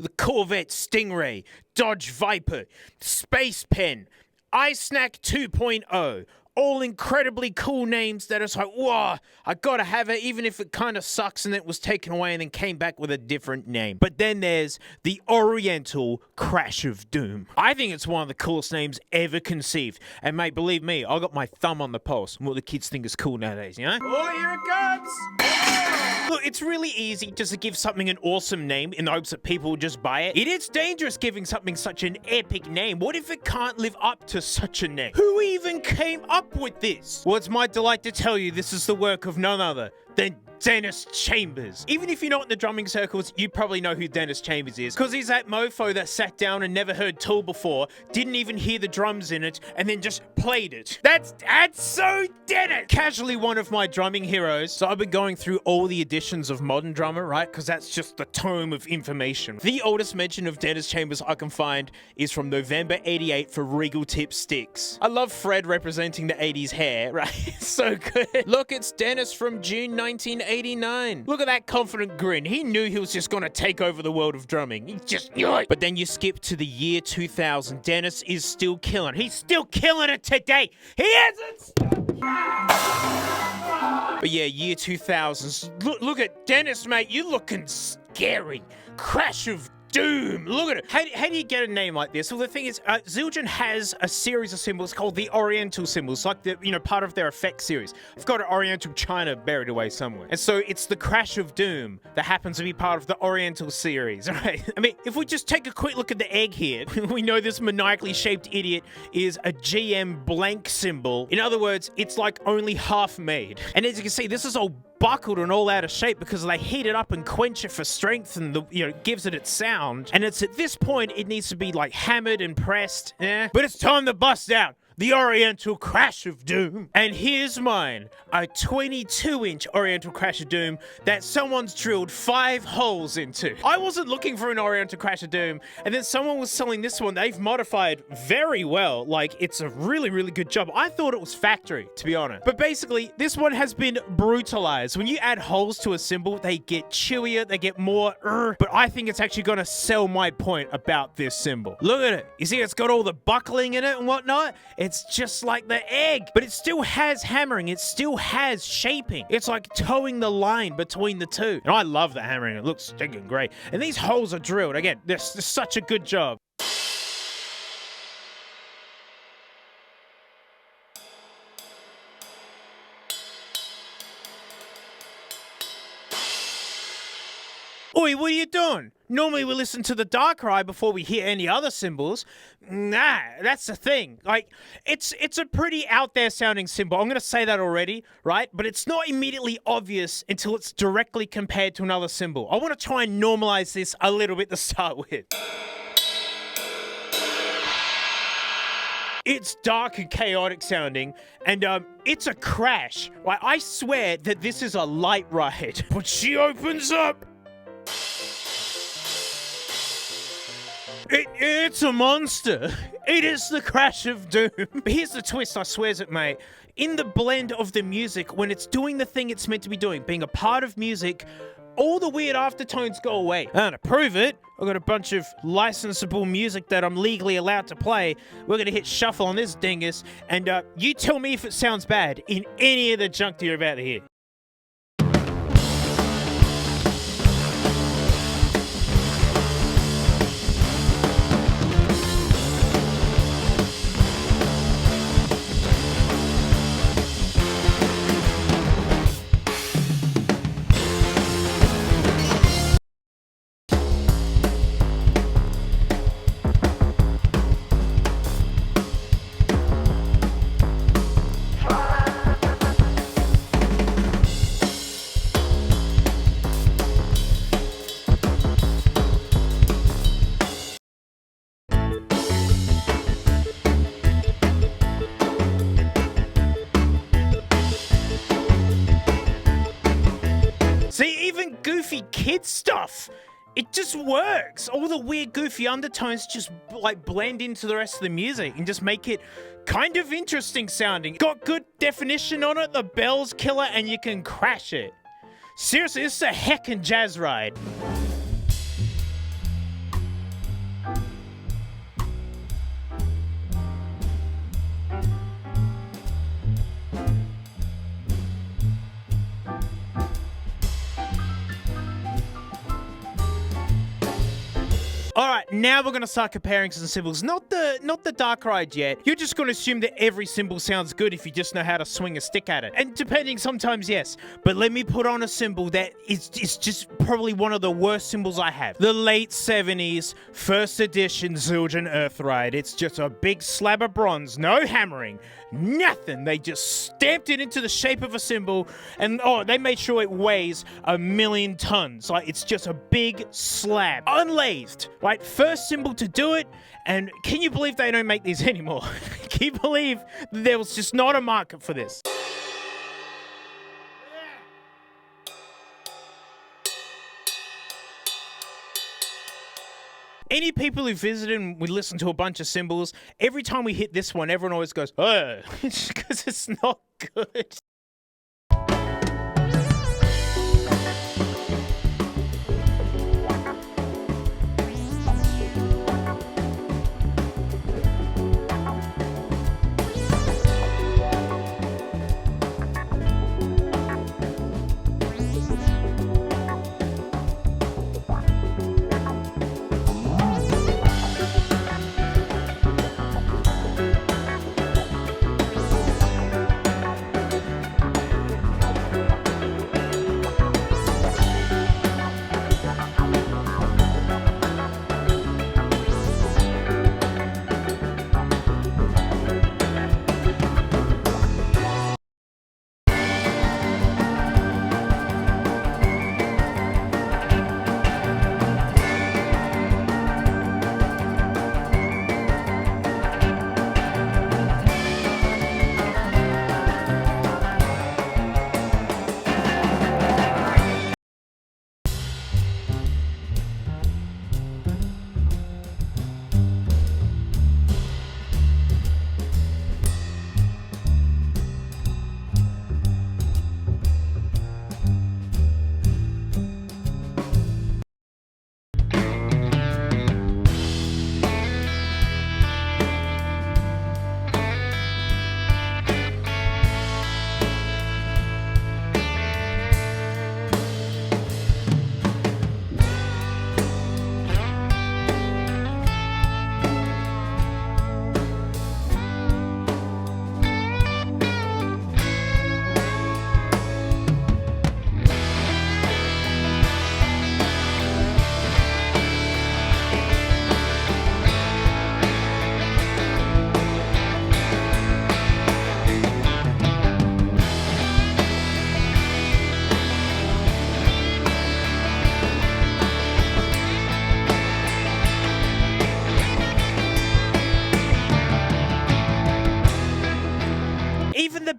the Corvette Stingray, Dodge Viper, Space Pen, iSnack 2.0. All incredibly cool names that it's like, whoa, I gotta have it, even if it kind of sucks and it was taken away and then came back with a different name. But then there's the Oriental Crash of Doom. I think it's one of the coolest names ever conceived. And mate, believe me, I got my thumb on the pulse and what the kids think is cool nowadays, you know? Oh, here it comes! Look, it's really easy just to give something an awesome name in the hopes that people will just buy it. It is dangerous giving something such an epic name. What if it can't live up to such a name? Who even came up with this? Well, it's my delight to tell you this is the work of none other than Dennis Chambers. Even if you're not in the drumming circles, you probably know who Dennis Chambers is, because he's that mofo that sat down and never heard Tool before, didn't even hear the drums in it, and then just played it. That's so Dennis! Casually one of my drumming heroes. So I've been going through all the editions of Modern Drummer, right? Because that's just the tome of information. The oldest mention of Dennis Chambers I can find is from November 88 for Regal Tip Sticks. I love Fred representing the 80s hair, right? It's so good. Look, it's Dennis from June 1989. Look at that confident grin. He knew he was just gonna take over the world of drumming. He just knew it. But then you skip to the year 2000. Dennis is still killing. He's still killing it today. He hasn't stopped. But yeah, year 2000. Look at Dennis, mate. You looking scary. Crash of Doom. Look at it. How do you get a name like this? Well, the thing is, Zildjian has a series of cymbals called the Oriental cymbals, like the, part of their effect series. I've got an Oriental China buried away somewhere. And so it's the Crash of Doom that happens to be part of the Oriental series, right? I mean, if we just take a quick look at the egg here, we know this maniacally shaped idiot is a GM blank cymbal. In other words, it's like only half made. And as you can see, this is all buckled and all out of shape because they heat it up and quench it for strength and gives it its sound. And it's at this point it needs to be like hammered and pressed. But it's time to bust out the Oriental Crash of Doom. And here's mine, a 22-inch Oriental Crash of Doom that someone's drilled 5 holes into. I wasn't looking for an Oriental Crash of Doom, and then someone was selling this one. They've modified very well. Like, it's a really, really good job. I thought it was factory, to be honest. But basically, this one has been brutalized. When you add holes to a cymbal, they get chewier, they get more but I think it's actually gonna sell my point about this cymbal. Look at it. You see it's got all the buckling in it and whatnot? It's just like the egg, but it still has hammering. It still has shaping. It's like towing the line between the two. And I love the hammering. It looks stinking great. And these holes are drilled. Again, they're such a good job. Oi, what are you doing? Normally we listen to the Darkrai before we hear any other cymbals. Nah, that's the thing. Like, it's a pretty out there sounding cymbal. I'm gonna say that already, right? But it's not immediately obvious until it's directly compared to another cymbal. I want to try and normalize this a little bit to start with. It's dark and chaotic sounding, and it's a crash. Right? I swear that this is a light ride. But she opens up. It's a monster. It is the Crash of Doom. But here's the twist, I swears it, mate. In the blend of the music, when it's doing the thing it's meant to be doing, being a part of music, all the weird aftertones go away. And to prove it, I've got a bunch of licensable music that I'm legally allowed to play. We're gonna hit shuffle on this dingus, and you tell me if it sounds bad in any of the junk that you're about to hear. See, even goofy kid stuff, it just works. All the weird goofy undertones just like blend into the rest of the music and just make it kind of interesting sounding. Got good definition on it, the bell's killer, and you can crash it. Seriously, this is a heckin' jazz ride. All right, now we're gonna start comparing some cymbals. Not the dark ride yet. You're just gonna assume that every cymbal sounds good if you just know how to swing a stick at it. And depending, sometimes yes. But let me put on a cymbal that is just probably one of the worst cymbals I have. The late 70s, first edition Zildjian Earth Ride. It's just a big slab of bronze, no hammering, nothing. They just stamped it into the shape of a cymbal, and they made sure it weighs 1,000,000 tons. Like, it's just a big slab, unlathed. Right, first cymbal to do it, and can you believe they don't make these anymore? Can you believe there was just not a market for this? Any people who visited and we listened to a bunch of cymbals, every time we hit this one, everyone always goes, oh, because it's not good.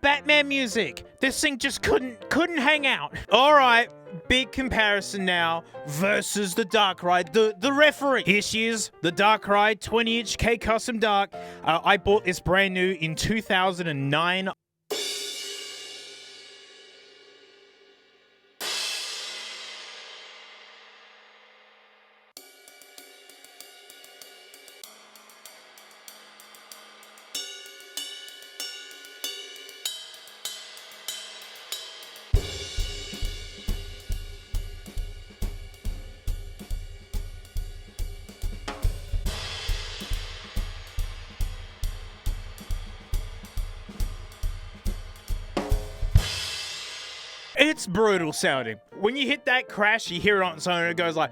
Batman music. This thing just couldn't hang out. All right, big comparison now versus the Dark Ride. The referee. Here she is, the Dark Ride 20-inch K Custom Dark. I bought this brand new in 2009. It's brutal sounding. When you hit that crash, you hear it on its own, and it goes like...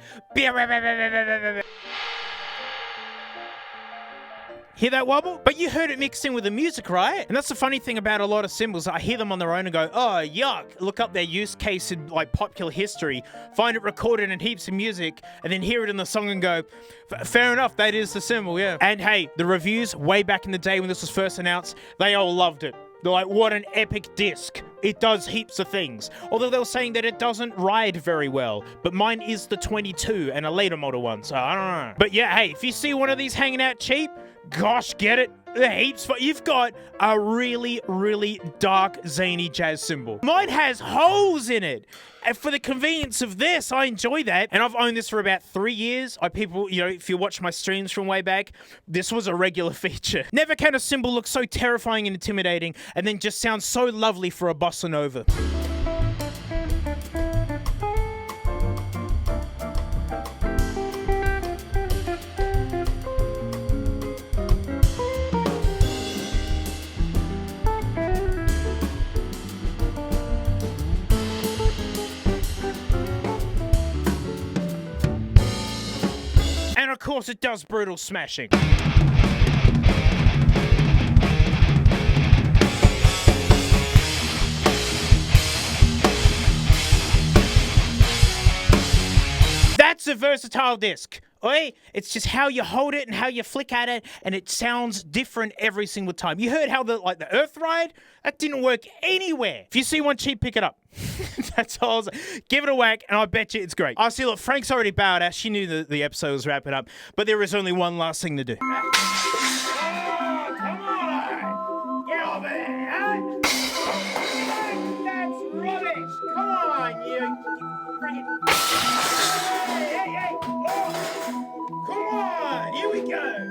Hear that wobble? But you heard it mixed in with the music, right? And that's the funny thing about a lot of cymbals. I hear them on their own and go, oh, yuck. Look up their use case in like popular history, find it recorded in heaps of music, and then hear it in the song and go, fair enough, that is the cymbal, yeah. And hey, the reviews way back in the day when this was first announced, they all loved it. They're like, what an epic disc. It does heaps of things. Although they were saying that it doesn't ride very well. But mine is the 22 and a later model one, so I don't know. But yeah, hey, if you see one of these hanging out cheap, gosh, get it. They're heaps fun. You've got a really, really dark, zany jazz cymbal. Mine has holes in it. And for the convenience of this, I enjoy that. And I've owned this for about 3 years. People, you know, if you watch my streams from way back, this was a regular feature. Never can a cymbal look so terrifying and intimidating and then just sound so lovely for a bossa nova. And of course it does brutal smashing. That's a versatile disc. Oi, it's just how you hold it and how you flick at it, and it sounds different every single time. You heard how the Earth Ride? That didn't work anywhere. If you see one cheap, pick it up. That's all. Give it a whack, and I bet you it's great. I see, look, Frank's already bowed out. She knew the episode was wrapping up, but there is only one last thing to do. Oh, come on! Get over there, huh? That's rubbish! Come on, you bring it. Hey! Oh. Come on! Here we go!